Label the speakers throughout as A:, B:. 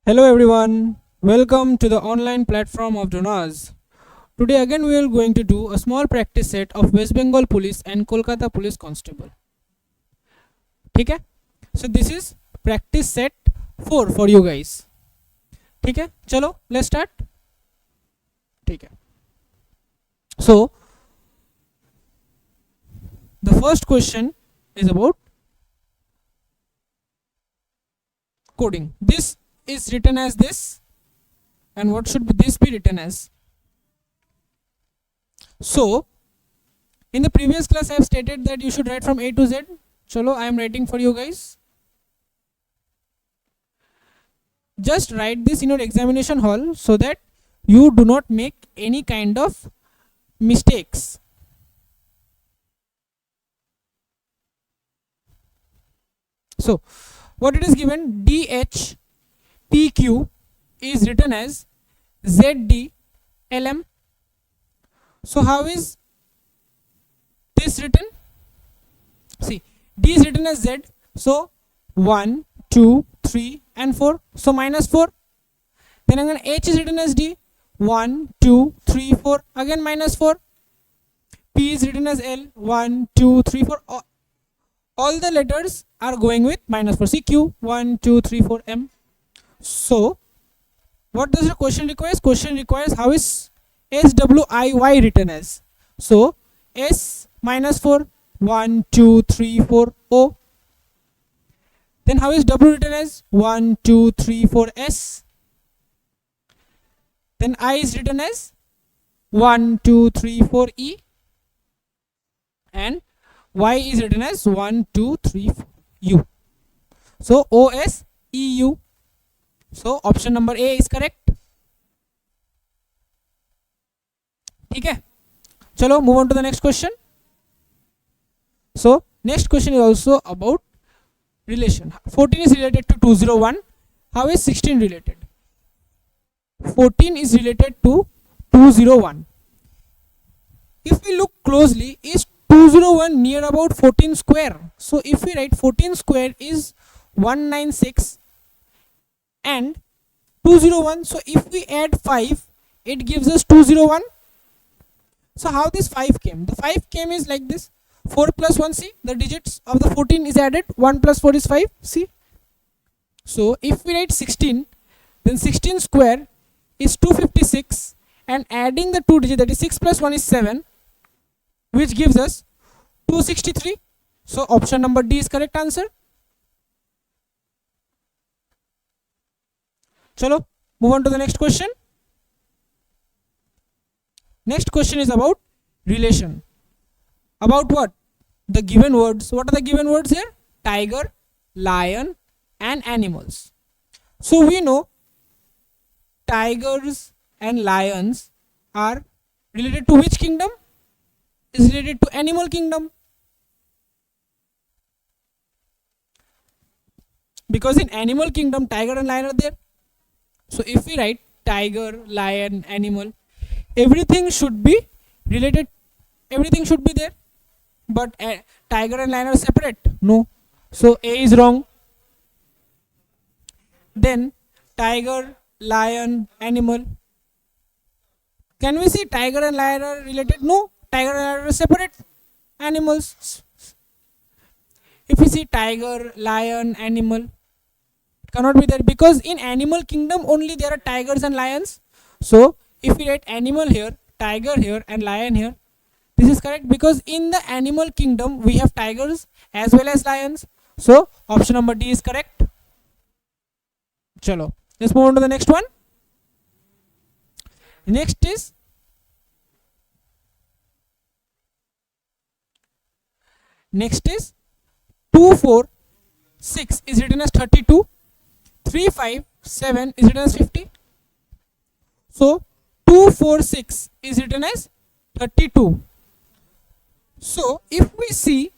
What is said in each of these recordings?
A: Hello everyone, welcome to the online platform of Dhronas. Today again we are going to do a small practice set of West Bengal Police and Kolkata Police Constable. ठीक है? So this is practice set 4 for you guys. ठीक है? चलो let's start. ठीक है. So the first question is about coding. This is written as this, and what should this be written as? So in the previous class I have stated that you should write from A to Z. Chalo, I am writing for you guys. Just write this in your examination hall so that you do not make any kind of mistakes. So what it is given, DH PQ is written as ZD LM. So how is this written? See, D is written as Z. So 1, 2, 3 and 4. So minus 4. Then again H is written as D. 1, 2, 3, 4. Again minus 4. P is written as L. 1, 2, 3, 4. All the letters are going with minus 4. See, Q 1, 2, 3, 4, M. So what does the question requires? Question requires how is SWIY written as? So S minus 4, 1, 2, 3, 4, O. Then how is W written as? 1, 2, 3, 4, S. Then I is written as 1, 2, 3, 4, E. And Y is written as 1, 2, 3, 4, U. So OS EU. So option number A is correct. ठीक है, चलो move on to the next question. So next question is also about relation. 14 is related to 201. How is 16 related? 14 is related to 201. If we look closely, is 201 near about 14 square? So if we write 14 square is 196 and 201, so if we add 5 it gives us 201. So how this 5 came? The 5 came is like this: 4 plus 1, see the digits of the 14 is added, 1 plus 4 is 5, see. So if we write 16, then 16 square is 256, and adding the 2 digits, that is 6 plus 1 is 7, which gives us 263. So option number D is correct answer. Chalo, move on to the next question. Next question is about relation. About what? The given words. What are the given words here? Tiger, lion and animals. So we know tigers and lions are related to which kingdom? Is related to animal kingdom. Because in animal kingdom tiger and lion are there. So if we write tiger, lion, animal, everything should be related, everything should be there. But tiger and lion are separate. No. So A is wrong. Then tiger, lion, animal. Can we see tiger and lion are related? No. Tiger and lion are separate animals. If we see tiger, lion, animal, cannot be there, because in animal kingdom only there are tigers and lions. So if we write animal here, tiger here and lion here, this is correct, because in the animal kingdom we have tigers as well as lions. So option number D is correct. Chalo, let's move on to the next one. Next is Next is 246 is written as 32. 357 is written as 50. So 246 is written as 32. So if we see,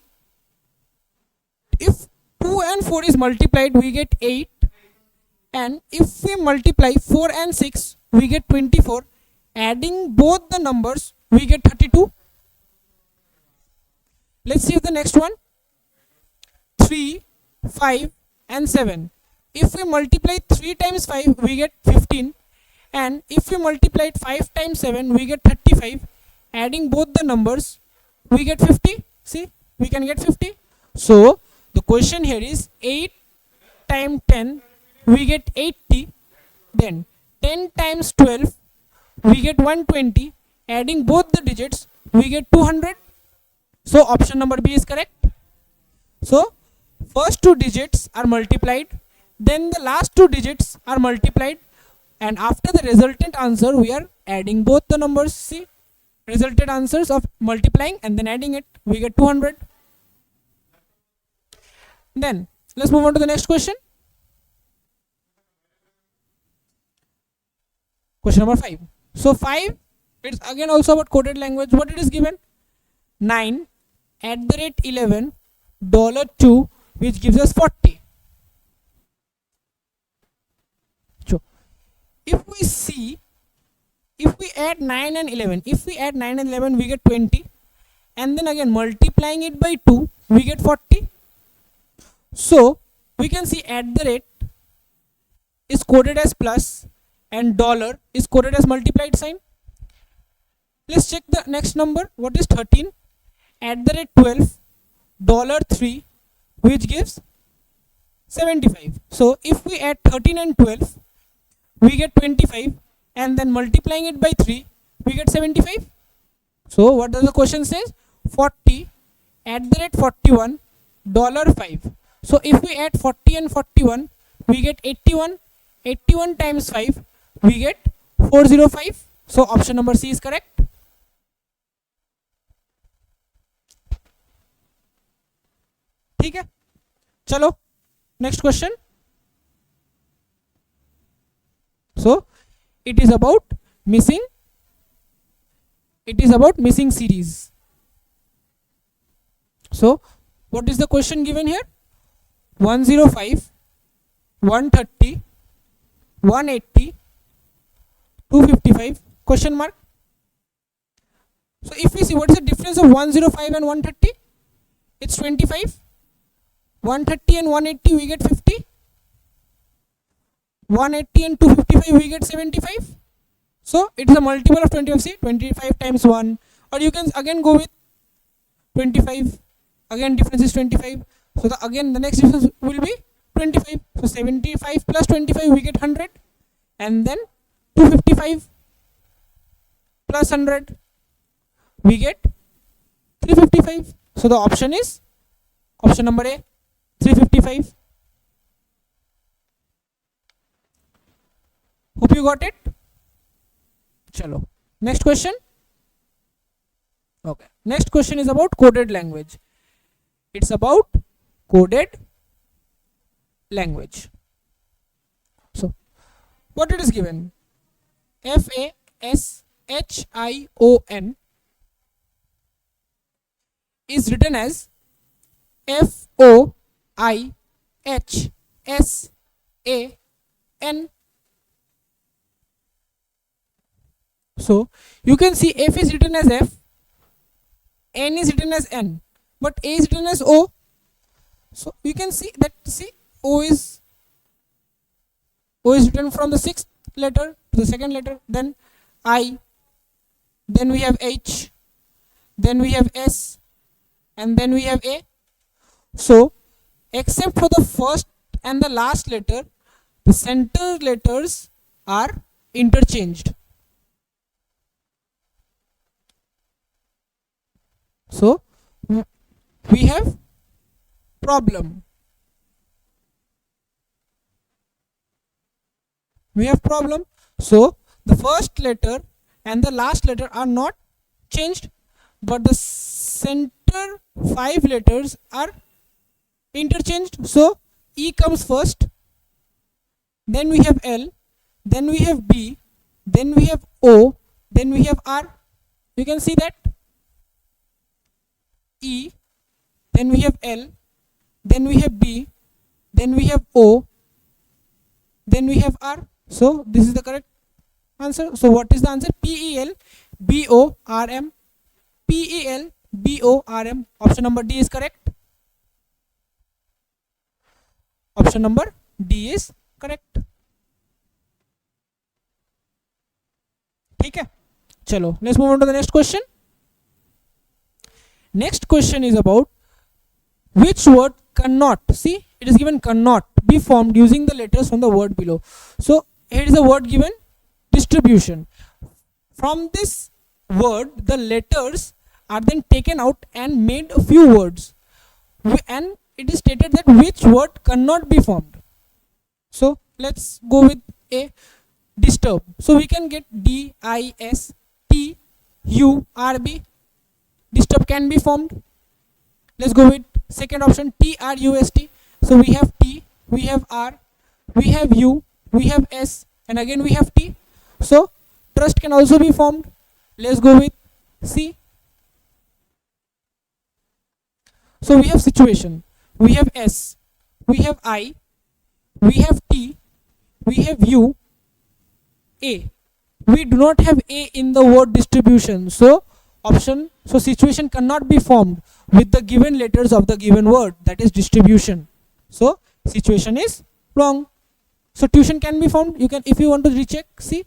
A: if 2 and 4 is multiplied we get 8, and if we multiply 4 and 6 we get 24. Adding both the numbers we get 32. Let's see the next one. 3, 5 and 7. if we multiply 3 times 5 we get 15, and if we multiply 5 times 7 we get 35. Adding both the numbers we get 50. See, we can get 50. So the question here is 8 times 10 we get 80, then 10 times 12 we get 120. Adding both the digits we get 200. So option number B is correct. So first two digits are multiplied, then the last two digits are multiplied, and after the resultant answer we are adding both the numbers. See, resultant answers of multiplying and then adding it, we get 200. Then let's move on to the next question. Question number 5. So 5, it's again also about coded language. What it is given? 9 at the rate 11 $2, which gives us 40. So if we see, if we add 9 and 11, we get 20, and then again multiplying it by 2 we get 40. So we can see at the rate is coded as plus and dollar is coded as multiplied sign. Let's check the next number. What is 13 at the rate 12 $3, which gives 75. So if we add 13 and 12 we get 25, and then multiplying it by 3 we get 75. So what does the question says? 40 at the rate 41 $5. So if we add 40 and 41 we get 81. 81 times 5 we get 405. So option number C is correct. ठीक है, चलो next question. So it is about missing series. So what is the question given here? 105, 130, 180, 255 question mark. So if we see, what is the difference of 105 and 130? It's 25. 130 and 180 we get 50. 180 and 255 we get 75. So it is a multiple of 25. See, 25 times 1, or you can again go with 25. Again difference is 25. So again the next difference will be 25. So 75 plus 25 we get 100, and then 255 plus 100 we get 355. So the option is option number A, 355. Hope you got it. Chalo, next question. Okay, next question is about coded language. It's about coded language. So what it is given? FASHION is written as FOIHSAN. So you can see F is written as F, N is written as N, but A is written as O. So you can see that, see, O is written from the 6th letter to the 2nd letter, then I, then we have H, then we have S, and then we have A. So except for the first and the last letter, the center letters are interchanged. So we have problem. So the first letter and the last letter are not changed, but the center 5 letters are interchanged. So E comes first, then we have L, then we have B, then we have O, then we have R. You can see that E, then we have L, then we have B, then we have O, then we have R. So this is the correct answer. So what is the answer? PELBORM. PELBORM. Option number D is correct. Option number D is correct. ठीक है, चलो let's move on to the next question. Next question is about which word cannot, see it is given cannot be formed using the letters from the word below. So here is a word given distribution. From this word the letters are then taken out and made a few words, and it is stated that which word cannot be formed. So let's go with a disturb. So we can get D-I-S-T-U-R-B. Disturb can be formed. Let's go with second option, T-R-U-S-T. So we have T, we have R, we have U, we have S, and again we have T. So trust can also be formed. Let's go with C. So we have situation, we have S, we have I, we have T, we have U, A. We do not have A in the word distribution. So option, so situation cannot be formed with the given letters of the given word, that is distribution. So situation is wrong. So tuition can be formed. You can, if you want to recheck, see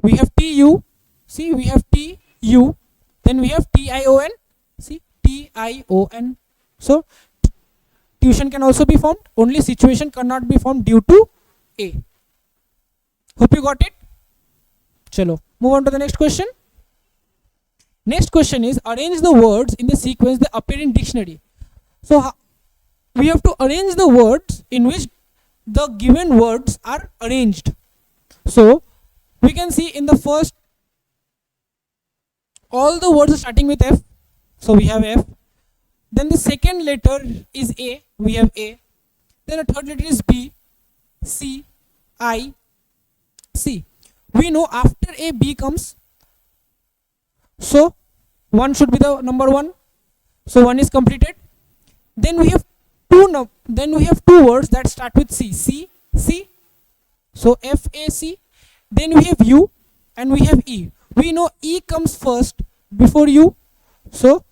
A: we have TU, see we have TU, then we have TION, see TION. So tuition can also be formed, only situation cannot be formed due to A. Hope you got it. Chalo, move on to the next question. Next question is arrange the words in the sequence they appear in dictionary. So we have to arrange the words in which the given words are arranged. So we can see in the first, all the words are starting with F. So we have F. Then the second letter is A. We have A. Then the third letter is B, C, I, C. We know after A, B comes. So 1 should be the number 1. So 1 is completed. Then we have two words that start with C. C, C. So F, A, C. Then we have U and we have E. We know E comes first before U. So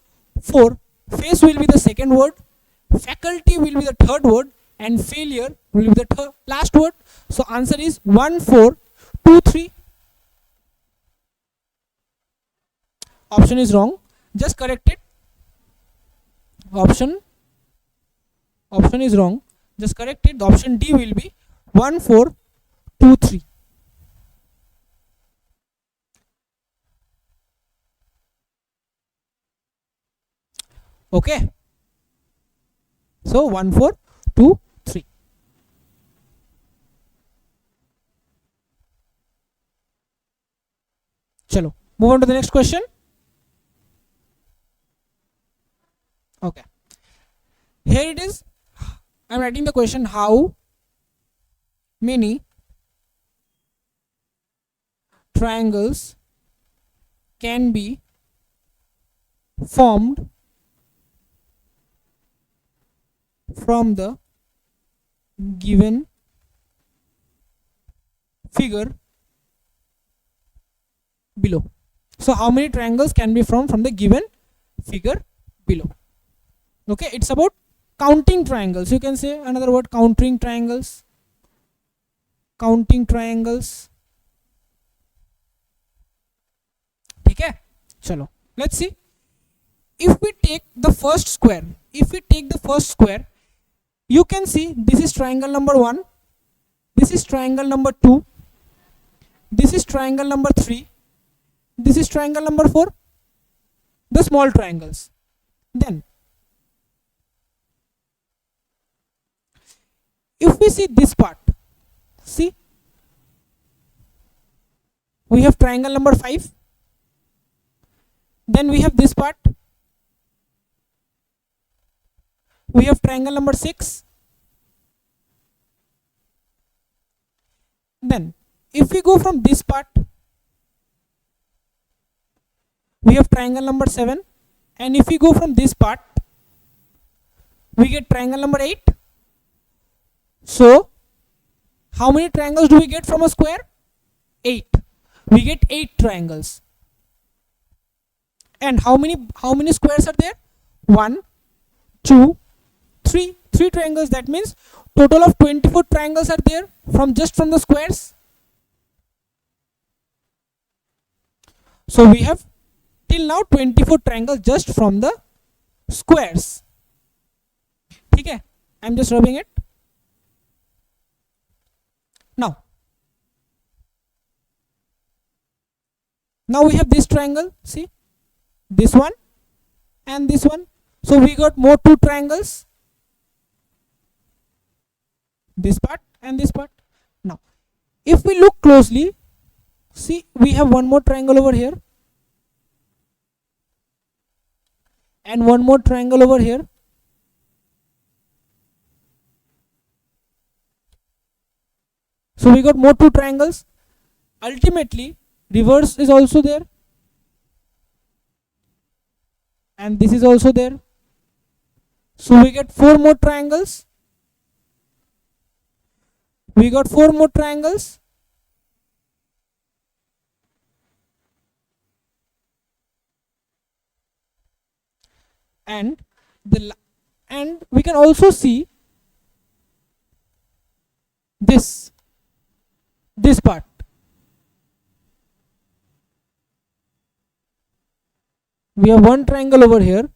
A: 4. Face will be the second word. Faculty will be the third word. And failure will be the last word. So answer is 1, 4, 2, 3. Option is wrong. Just correct it. Option is wrong. Just correct it. The option D will be 1, 4, 2, 3. Okay. So 1, 4, 2, 3. Chalo. Move on to the next question. Okay. Here it is. I am writing the question, how many triangles can be formed from the given figure below. So how many triangles can be formed from the given figure below? Okay, it's about counting triangles. You can say another word, counting triangles. Counting triangles. Okay, chalo, let's see. If we take the first square, you can see this is triangle number 1, this is triangle number 2, this is triangle number 3, this is triangle number 4, the small triangles. Then if we see this part, see we have triangle number 5, then we have this part, we have triangle number 6. Then if we go from this part, we have triangle number 7, and if we go from this part, we get triangle number 8. So how many triangles do we get from a square? 8. We get 8 triangles. And how many squares are there? 1, 2, 3. 3 triangles. That means total of 24 triangles are there from the squares. So we have till now 24 triangles just from the squares. Okay, I'm just rubbing it. Now we have this triangle, see, this one and this one. So we got more 2 triangles, this part and this part. Now if we look closely, see, we have one more triangle over here and one more triangle over here. So we got more 2 triangles. Ultimately reverse is also there and this is also there. So we get 4 more triangles. We got 4 more triangles. And we can also see this part. We have one triangle over here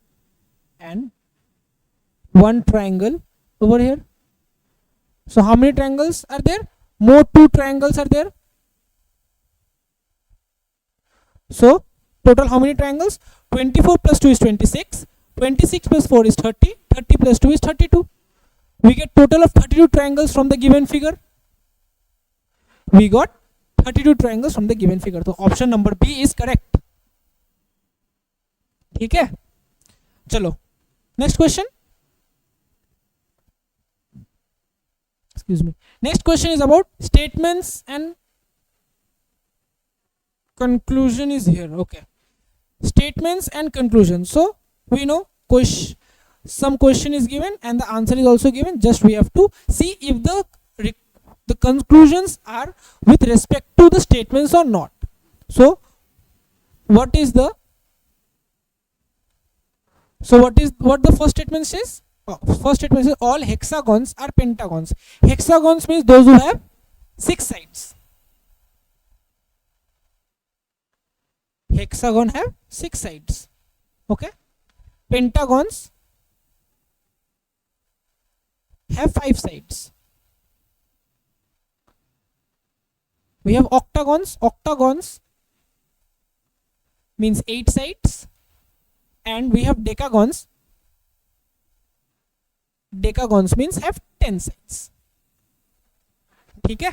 A: and one triangle over here. So how many triangles are there? More 2 triangles are there. So total how many triangles? 24 plus 2 is 26. 26 plus 4 is 30. 30 plus 2 is 32. We get total of 32 triangles from the given figure. We got 32 triangles from the given figure. So option number B is correct. ठीक है, चलो next question. Excuse me. Next question is about statements and conclusion is here. Okay, statements and conclusion. So we know some question is given and the answer is also given. Just we have to see if the conclusions are with respect to the statements or not. So what the first statement says? First statement says all hexagons are pentagons. Hexagons means those who have 6 sides. Hexagon have 6 sides. Okay. Pentagons have 5 sides. We have octagons. Octagons means 8 sides. And we have decagons. Decagons means have 10 sides. ठीक है,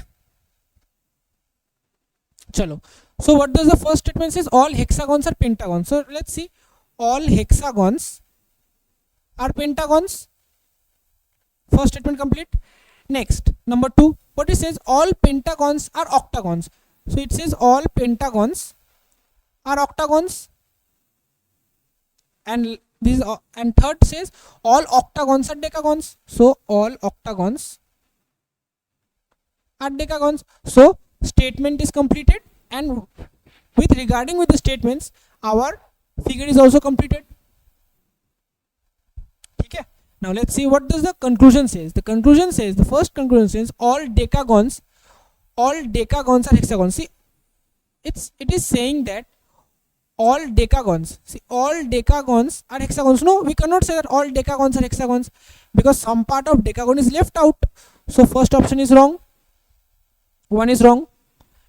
A: चलो. So what does the first statement says? All hexagons are pentagons. So let's see. All hexagons are pentagons. First statement complete. Next, number 2. What it says? All pentagons are octagons. So it says all pentagons are octagons. And this and third says all octagons are decagons. So all octagons are decagons. So statement is completed, and regarding the statements, our figure is also completed. Okay. Now let's see what does the conclusion says. The conclusion says, the first conclusion says all decagons are hexagons. See, it is saying that all decagons, see, all decagons are hexagons. No, we cannot say that all decagons are hexagons because some part of decagon is left out. So first option is wrong. One is wrong.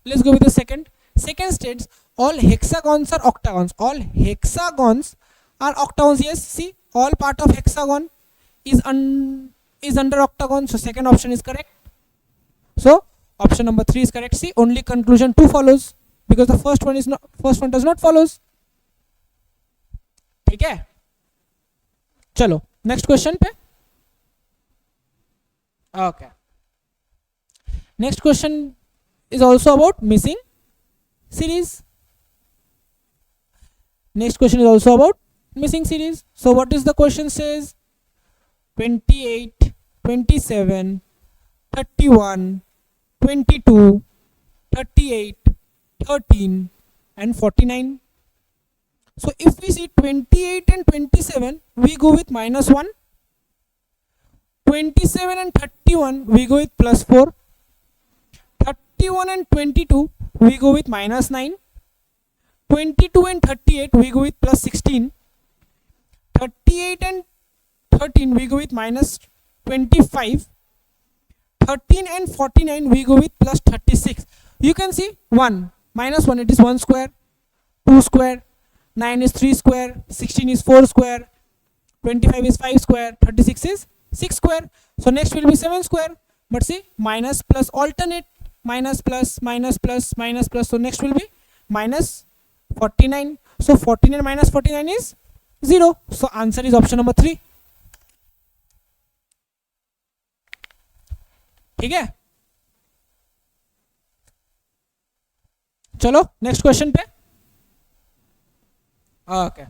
A: Let's go with the second. Second states all hexagons are octagons. All hexagons are octagons. Yes, see, all part of hexagon is under octagon. So second option is correct. So option number 3 is correct. See, only conclusion 2 follows because the first one does not follows. ठीक है, चलो next question पे. Okay, next question is also about missing series. Next question is also about missing series. So what is the question says? 28, 27, 31, 22, 38, 13 and 49. So if we see 28 and 27, we go with -1. 27 and 31 we go with plus 4. 31 and 22 we go with minus 9. 22 and 38 we go with plus 16. 38 and 13 we go with minus 25. 13 and 49 we go with plus 36. You can see 1 minus 1, it is 1 square, 2 square, 9 is 3 square, 16 is 4 square, 25 is 5 square, 36 is 6 square. So next will be 7 square, but see minus plus alternate, minus plus minus plus minus plus, so next will be minus 49. So 49 minus 49 is 0. So answer is option number 3. ठीक है, चलो next question पे. Okay,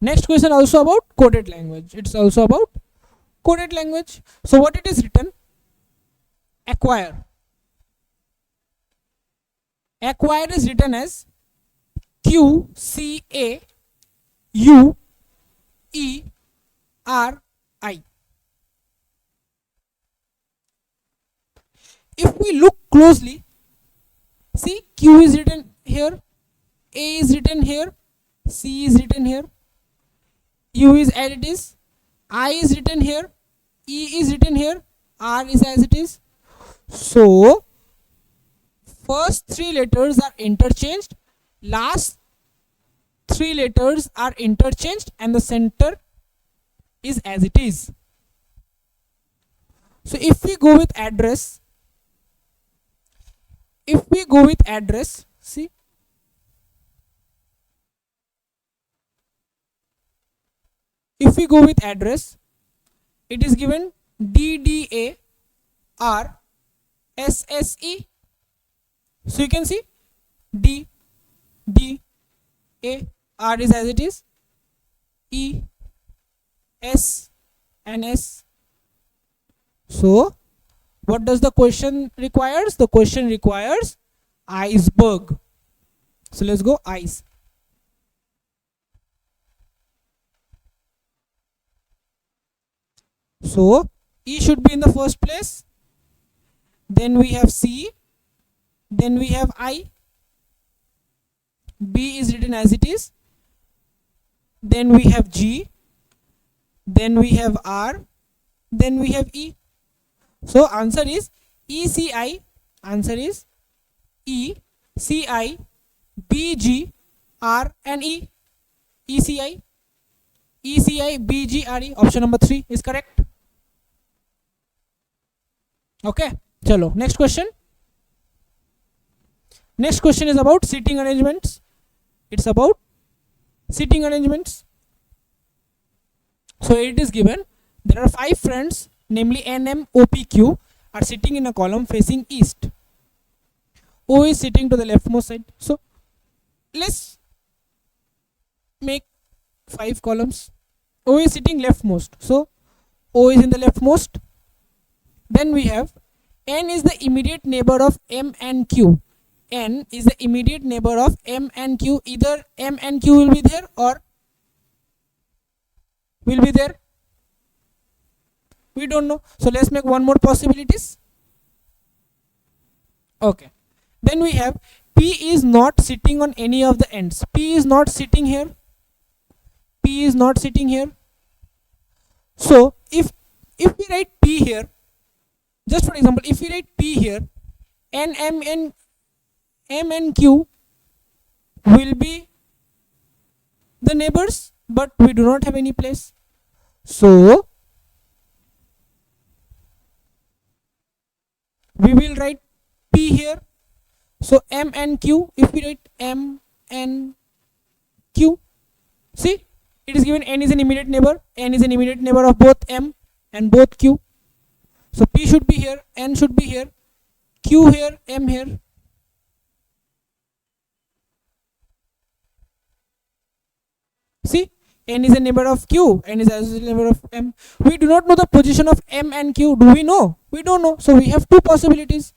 A: next question also about coded language. It's also about coded language. So what it is written? Acquire. Acquire is written as Q C A U E R I. If we look closely, see Q is written here, A is written here, C is written here, U is as it is, I is written here, E is written here, R is as it is. So first 3 letters are interchanged, last 3 letters are interchanged, and the center is as it is. So if we go with address, see, if we go with address, it is given DDA R SSE. So you can see D D A R is as it is, E S and S. So what does the question requires? The question requires iceberg. So let's go ice. So E should be in the first place, then we have C, then we have I, B is written as it is, then we have G, then we have R, then we have E. So answer is ECI. Answer is ECI, BG, R and E. ECI, ECI, BG, RE. Option number 3 is correct. Okay, chalo next question. Next question is about seating arrangements. It's about seating arrangements. So it is given there are 5 friends, namely N, M, O, P, Q, are sitting in a column facing east. O is sitting to the leftmost side. So let's make 5 columns. O is sitting leftmost, so O is in the leftmost. Then we have N is the immediate neighbor of M and Q. N is the immediate neighbor of M and Q. Either M and Q will be there or will be there. We don't know. So let's make one more possibilities. Okay. Then we have P is not sitting on any of the ends. P is not sitting here. P is not sitting here. So if we write P here, just for example, if we write P here, N, M and Q will be the neighbors, but we do not have any place. So we will write P here. So M and Q, if we write M and Q, see it is given N is an immediate neighbor. N is an immediate neighbor of both M and both Q. So P should be here, N should be here, Q here, M here. See, N is a neighbor of Q, N is also a neighbor of M. We do not know the position of M and Q. Do we know? We don't know. So we have 2 possibilities.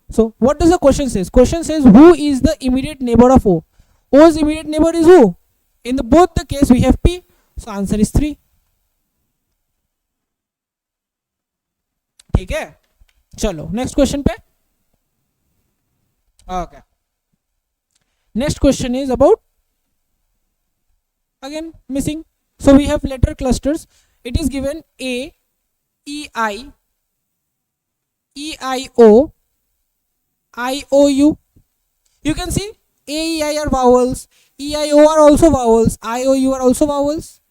A: So what does the question says? Question says who is the immediate neighbor of O? O's immediate neighbor is who? In both the case we have P. So answer is 3. ठीक है, चलो next question पे. Okay, next question is about again missing. So we have letter clusters. It is given A, E, I, E, I, O, I, O, U. You can see A, E, I are vowels, E, I, O are also vowels, I, O, U are also vowels.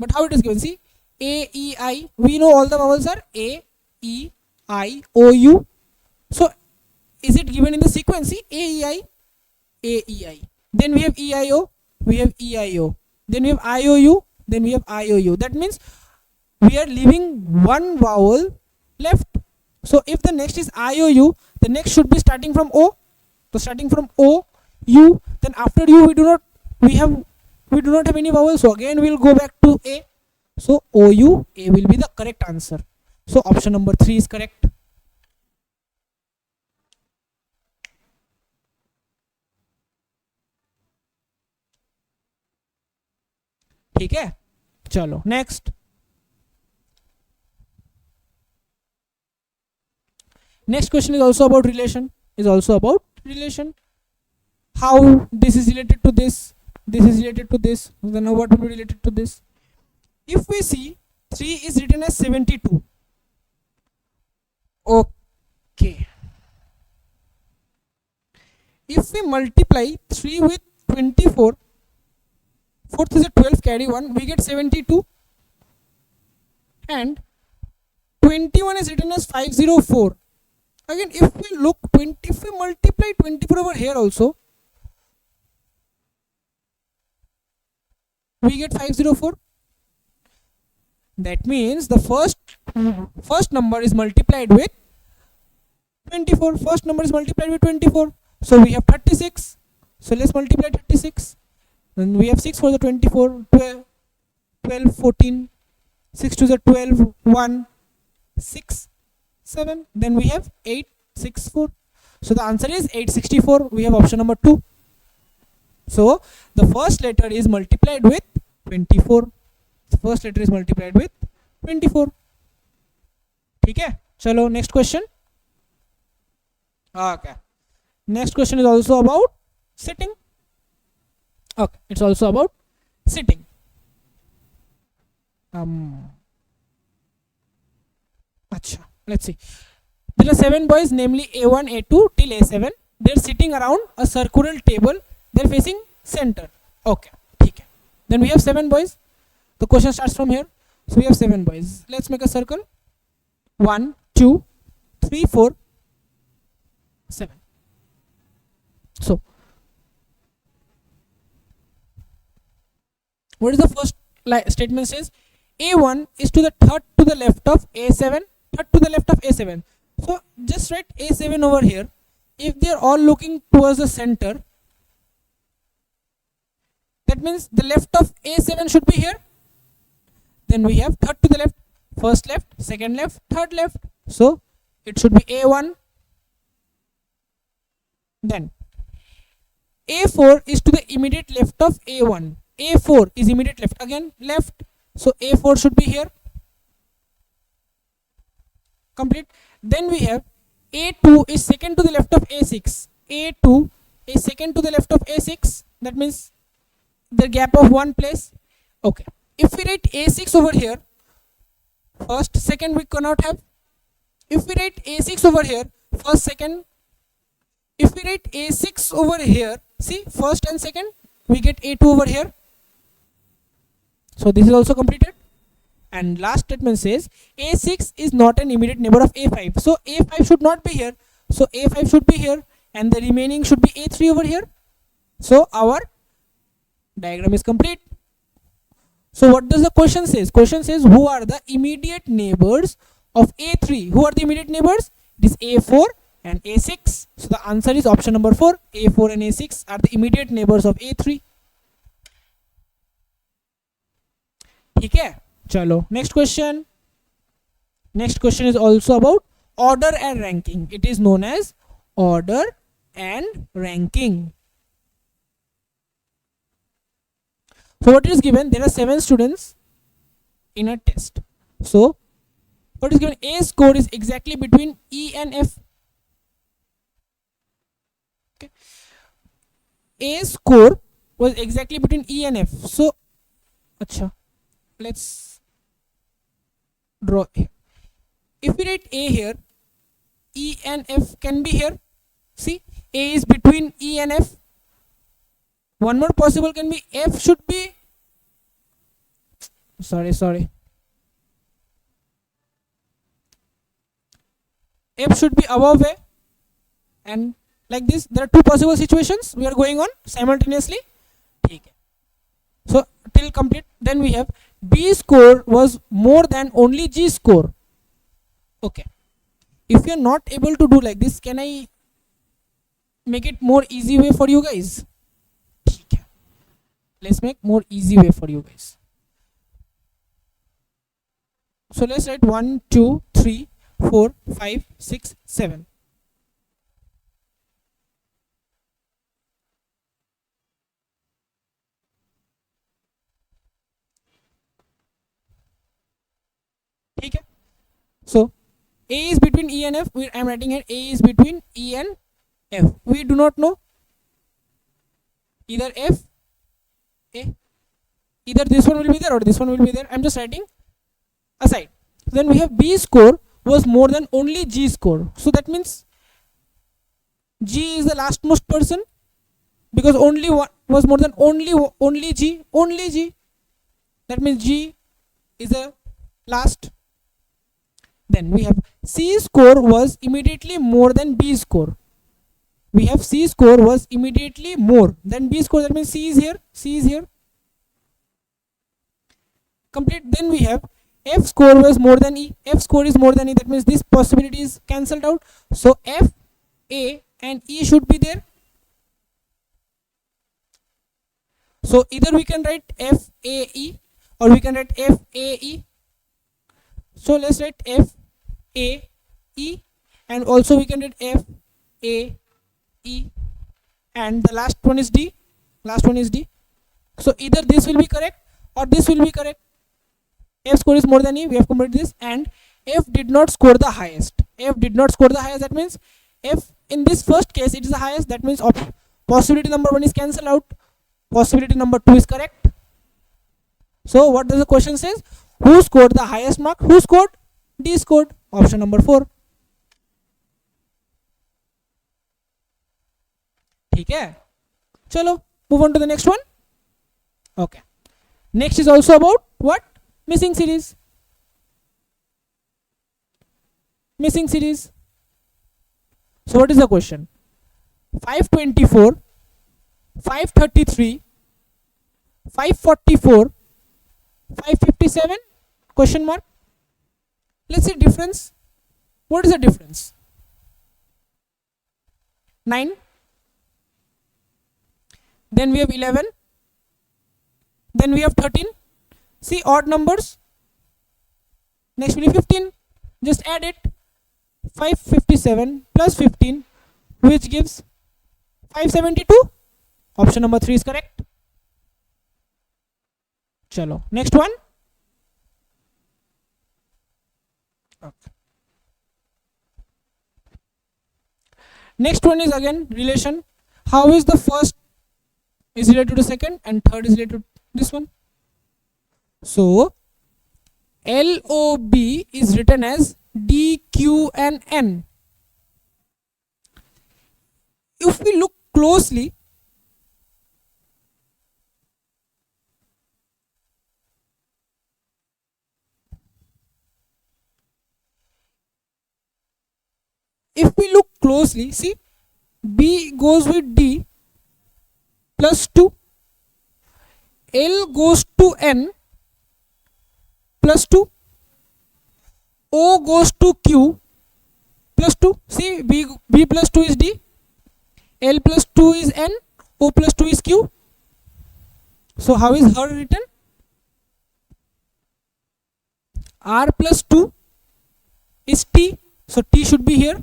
A: But how it is given? See, A, E, I. We know all the vowels are A, E, I, O, U. So is it given in the sequence? See, A, E, I, A, E, I. Then we have E, I, O. We have E, I, O. Then we have I, O, U. Then we have I, O, U. That means we are leaving one vowel left. So if the next is I, O, U, the next should be starting from O. So starting from O, U. Then after U we do not have any vowel. So again we will go back to A. So O, U, A will be the correct answer. So option number 3 is correct. ठीक है, चलो next. Next question is also about relation. How this is related to this is related to this, then what will be related to this? If we see 3 is written as 72. Okay, if we multiply 3 with 24, 4 is a 12, carry 1, we get 72. And 21 is written as 504. Again, if we look, if we multiply 24 over here also, we get 504. That means the first number is multiplied with 24. First number is multiplied with 24. So we have 36. So let's multiply 36. Then we have 6 for the 24, 12, 14, 6 to the 12, 1, 6, 7. Then we have 8, 6, 4. So the answer is 864. We have option number 2. So the first letter is multiplied with 24. The first letter is multiplied with 24. ठीक है, चलो next question. Okay, next question is also about sitting. Okay, it's also about sitting. Acha, let's see. There are 7 boys, namely A1, A2 till A7. They're sitting around a circular table. They're facing center. Okay, ठीक है. Then we have 7 boys. The question starts from here. So we have 7 boys. Let's make a circle. 1, 2, 3, 4, 7. So what is the first statement? Says A1 is to the third to the left of A7, third to the left of A7. So just write A7 over here. If they are all looking towards the center, that means the left of A7 should be here. Then we have third to the left, first left, second left, third left. So it should be A1. Then A4 is to the immediate left of A1. A4 is immediate left, again left. So A4 should be here. Complete. Then we have A2 is second to the left of A6. A2 is second to the left of A6. That means the gap of one place. Okay. If we write A6 over here, first, second we cannot have. If we write A6 over here, first, second. If we write A6 over here, see, first and second, we get A2 over here. So this is also completed. And last statement says A6 is not an immediate neighbor of A5. So A5 should not be here. So A5 should be here, and the remaining should be A3 over here. So our diagram is complete. So what does the question says? Question says who are the immediate neighbors of A3? Who are the immediate neighbors? It is A4 and A6. So the answer is option number 4. A4 and A6 are the immediate neighbors of A3. ठीक है, चलो next question. Next question is also about order and ranking. It is known as order and ranking. So what is given? There are 7 students in a test. So What is given? A score is exactly between E and F. Okay. A score was exactly between E and F. So, acha, let's draw A. If we write A here, E and F can be here. See, A is between E and F. One more possible can be F should be, sorry. F should be above A, and like this. There are two possible situations we are going on simultaneously. Okay. So till complete, then we have B score was more than only G score. Okay. If you are not able to do like this, can I make it more easy way for you guys? Okay. Let's make more easy way for you guys. So let's write 1, 2, 3, 4, 5, 6, 7. Okay. So A is between E and F. I am writing here A is between E and F. We do not know either F, A, either this one will be there or this one will be there. I am just writing aside. Then we have B score was more than only G score. So that means G is the lastmost person, because only one was more than only G. That means G is the last. Then we have C score was immediately more than B score. We have C score was immediately more than B score. That means C is here. Complete. Then we have F score was more than E. F score is more than E. That means this possibility is cancelled out. So F, A and E should be there. So either we can write F, A, E, or we can write F, A, E. So let's write F, A, E, and also we can write F, A, E, and the last one is D. So either this will be correct or this will be correct. F score is more than E. We have completed this, and F did not score the highest. That means F in this first case it is the highest. That means possibility number 1 is cancelled out. Possibility number 2 is correct. So what does the question says? Who scored the highest mark? Who scored? D scored. Option number 4. ठीक है, चलो move on to the next one. Okay, next is also about what? Missing series. So what is the question? 524, 533, 544, 557 question mark. Let's see difference. What is the difference? 9. Then we have 11. Then we have 13. See odd numbers. Next will be 15. Just add it. 557 plus 15, which gives 572. Option number 3 is correct. Chalo. Next one. Okay. Next one is again relation. How is the first is related to second and third is related to this one? So LOB is written as D, Q and N. If we look closely, see B goes with D plus 2, L goes to N plus 2, O goes to Q plus 2. See B plus 2 is D, L plus 2 is N, O plus 2 is Q. So how is her written? R plus 2 is T, so T should be here.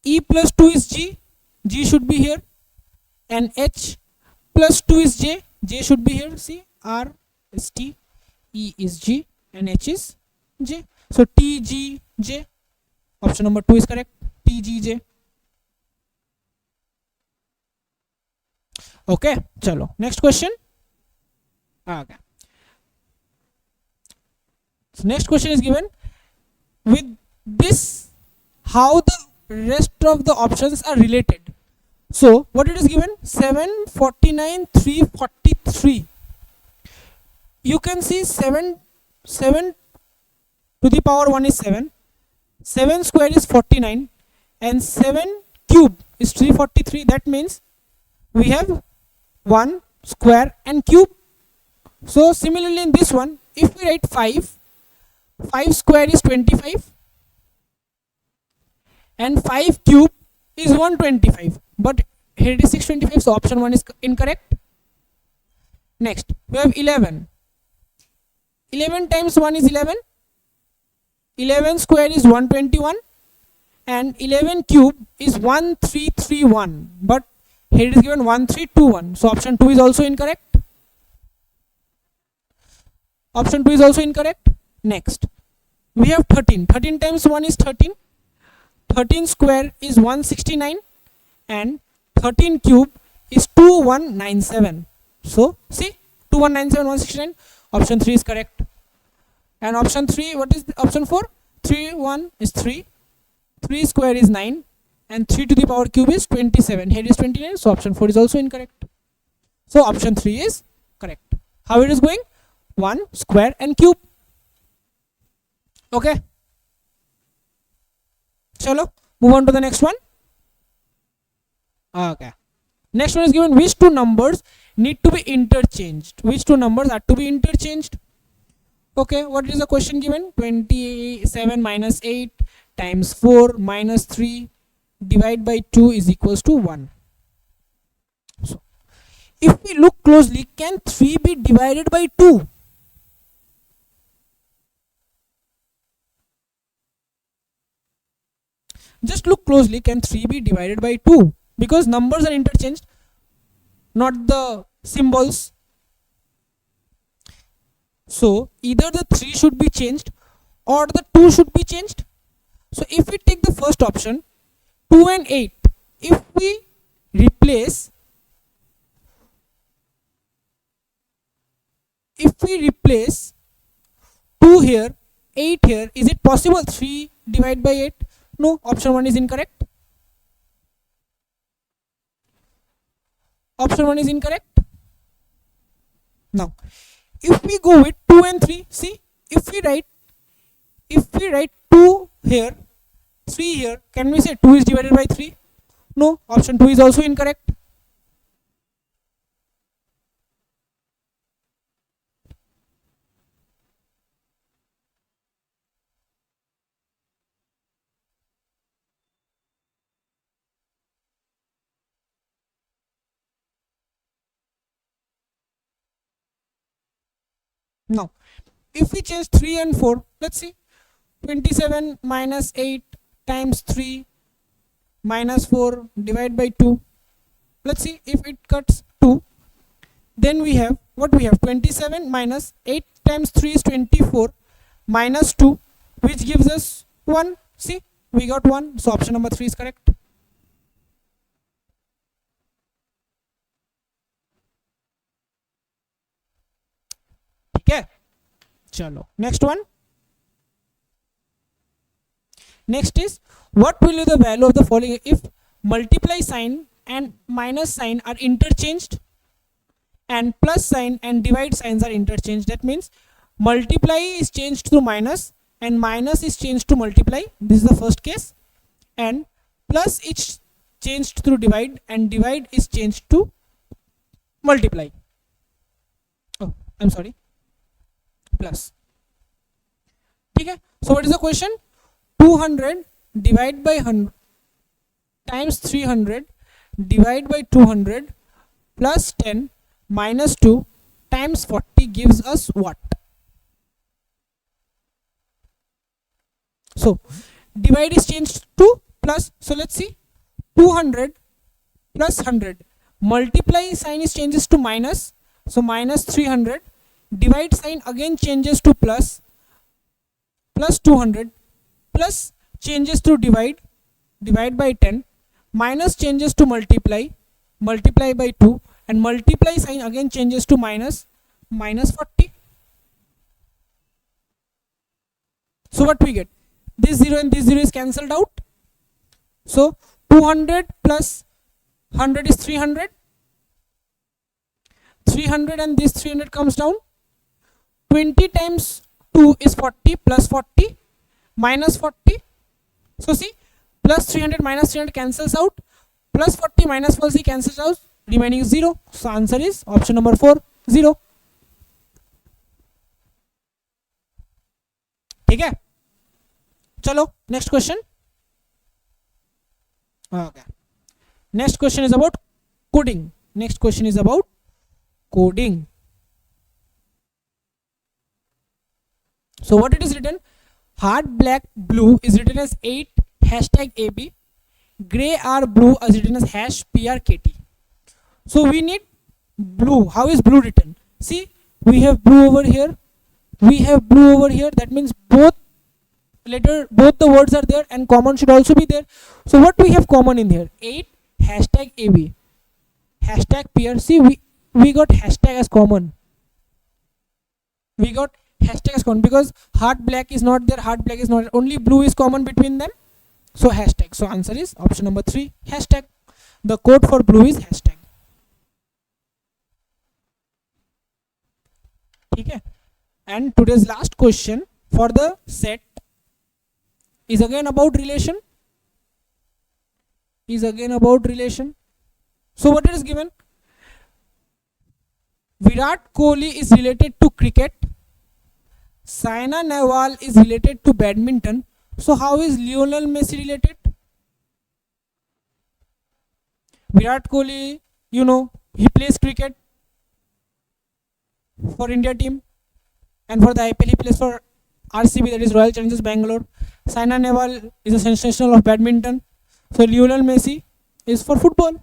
A: E plus 2 is G, G should be here. And H plus 2 is J, J should be here. See, R is T, E is G and H is J. So TGJ. Option number 2 is correct. TGJ. Okay, chalo. Next question. Okay. So next question is given. With this, how the rest of the options are related. So what it is given? 749, 343. You can see 7 to the power 1 is 7. 7 square is 49 and 7 cube is 343. That means we have 1 square and cube. So similarly in this one, if we write 5 square is 25 and 5 cube is 125, but here it is 625, so option 1 is incorrect. Next we have 11. 11 times 1 is 11. 11 square is 121 and 11 cube is 1331, but here it is given 1321, so option 2 is also incorrect. Option 2 is also incorrect. Next we have 13. 13 times 1 is 13. 13 square is 169 and 13 cube is 2197. So see, 2197, 169. Option 3 is correct. And option 3, what is the option 4? 3 1 is 3. 3 square is 9 and 3 to the power cube is 27. Here is 29, so option 4 is also incorrect. So option 3 is correct. How it is going? 1 square and cube. Okay, chalo, move on to the next one. Okay, next one is given. Which two numbers need to be interchanged? Which two numbers are to be interchanged? Okay, what is the question given? 27 minus 8 times 4 minus 3 divided by 2 is equals to 1. So if we look closely, can 3 be divided by 2? Just look closely, can 3 be divided by 2? Because numbers are interchanged, not the symbols. So either the 3 should be changed or the 2 should be changed. So if we take the first option, 2 and 8, if we replace 2 here, 8 here, is it possible 3 divided by 8? No, option 1 is incorrect. Option 1 is incorrect. Now if we go with 2 and 3, see, if we write 2 here, 3 here, can we say 2 is divided by 3? No, option 2 is also incorrect. Now if we change 3 and 4, let's see, 27 minus 8 times 3 minus 4 divided by 2. Let's see if it cuts 2. Then we have, what we have, 27 minus 8 times 3 is 24 minus 2, which gives us 1. See, we got 1, so option number 3 is correct. Okay, chalo, next one. Next is, what will be the value of the following if multiply sign and minus sign are interchanged and plus sign and divide signs are interchanged? That means multiply is changed to minus and minus is changed to multiply. This is the first case. And plus is changed to divide and divide is changed to multiply. Oh, I'm sorry, plus. Okay, so what is the question? 200 divided by 100 times 300 divided by 200 plus 10 minus 2 times 40 gives us what? So divide is changed to plus, so let's see, 200 plus 100, multiply sign is changes to minus, so minus 300, divide sign again changes to plus, plus 200 plus changes to divide by 10 minus changes to multiply by 2 and multiply sign again changes to minus 40. So what we get? This 0 and this 0 is cancelled out. So 200 plus 100 is 300. 300 and this 300 comes down. 20 times 2 is 40 plus 40 minus 40. So see, plus 300 minus 300 cancels out. Plus 40 minus 40 cancels out. Remaining is 0. So answer is option number 4, 0. ठीक है, चलो next question. Okay, next question is about coding. Next question is about coding. So what it is written? Hard black blue is written as 8 hashtag AB. Gray or blue is written as hash PRKT. So we need blue. How is blue written? See, we have blue over here. We have blue over here. That means both the words are there and common should also be there. So what we have common in here? 8 hashtag AB. Hashtag PR. See, we got hashtag as common. We got hashtag as common because hard black is not there. Hard black is not. Only blue is common between them. So hashtag. So answer is option number 3, hashtag. The code for blue is hashtag. Okay. And today's last question for the set is again about relation. So what it is given? Virat Kohli is related to cricket. Saina Nehwal is related to badminton. So how is Lionel Messi related? Virat Kohli, you know, he plays cricket for India team, and for the IPL he plays for RCB, that is Royal Challengers Bangalore. Saina Nehwal is a sensational of badminton. So Lionel Messi is for football.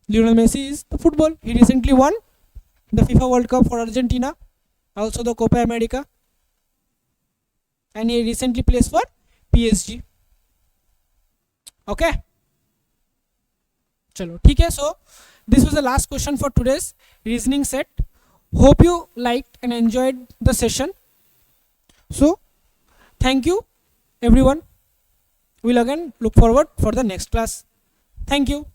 A: Lionel Messi is the football. He recently won the FIFA World Cup for Argentina, also the Copa America, and he recently plays for PSG. Okay, chalo ठीक है. So this was the last question for today's reasoning set. Hope you liked and enjoyed the session. So thank you everyone. We'll again look forward for the next class. Thank you.